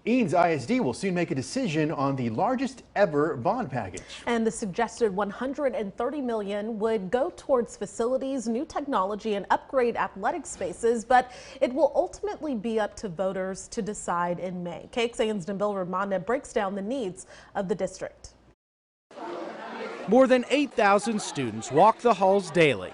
Eanes ISD will soon make a decision on the largest ever bond package. And the suggested $130 million would go towards facilities, new technology, and upgrade athletic spaces, but it will ultimately be up to voters to decide in May. KXAN's Nabil Ramanda breaks down the needs of the district. More than 8,000 students walk the halls daily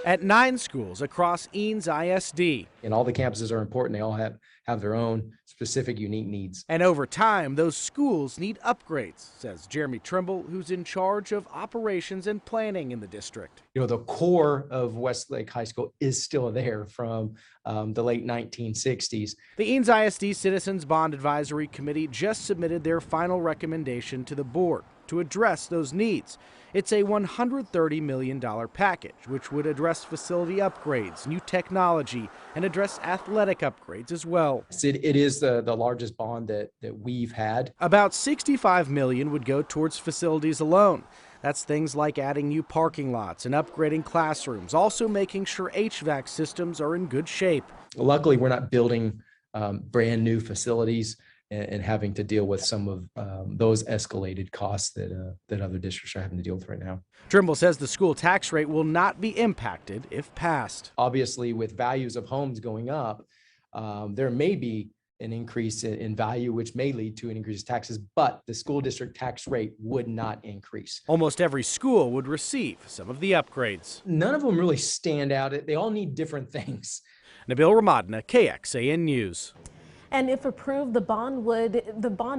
at 9 schools across Eanes ISD. And all the campuses are important. They all have their own specific, unique needs. And over time, those schools need upgrades, says Jeremy Trimble, who's in charge of operations and planning in the district. You know, the core of Westlake High School is still there from the late 1960s. The Eanes ISD Citizens Bond Advisory Committee just submitted their final recommendation to the board to address those needs. It's a $130 million package, which would address facility upgrades, new technology, and address athletic upgrades as well. It is the largest bond that we've had. About $65 million would go towards facilities alone. That's things like adding new parking lots and upgrading classrooms, also making sure HVAC systems are in good shape. Luckily, we're not building brand new facilities and having to deal with some of those escalated costs that other districts are having to deal with right now. Trimble says the school tax rate will not be impacted if passed. Obviously, with values of homes going up, there may be an increase in value, which may lead to an increase in taxes, but the school district tax rate would not increase. Almost every school would receive some of the upgrades. None of them really stand out. They all need different things. Nabil Ramanda, KXAN News. And if approved, the bond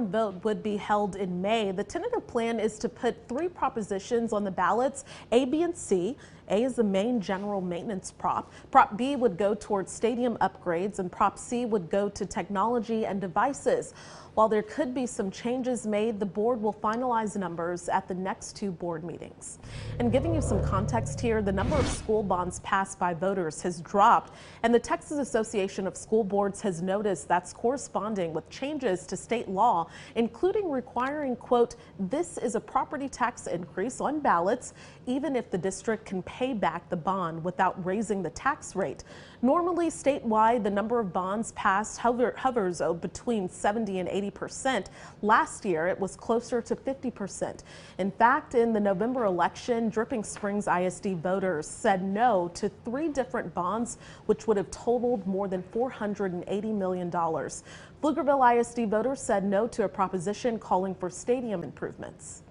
vote would be held in May. The tentative plan is to put 3 propositions on the ballots, A, B, and C. A is the main general maintenance prop. Prop B would go towards stadium upgrades, and Prop C would go to technology and devices. While there could be some changes made, the board will finalize numbers at the next 2 board meetings. And giving you some context here, the number of school bonds passed by voters has dropped, and the Texas Association of School Boards has noticed that's corresponding with changes to state law, including requiring, quote, "This is a property tax increase on ballots, even if the district can pay back the bond without raising the tax rate." Normally, statewide, the number of bonds passed hovers between 70 and 80%. Last year, it was closer to 50%. In fact, in the November election, Dripping Springs ISD voters said no to 3 different bonds, which would have totaled more than $480 million. Pflugerville ISD voters said no to a proposition calling for stadium improvements.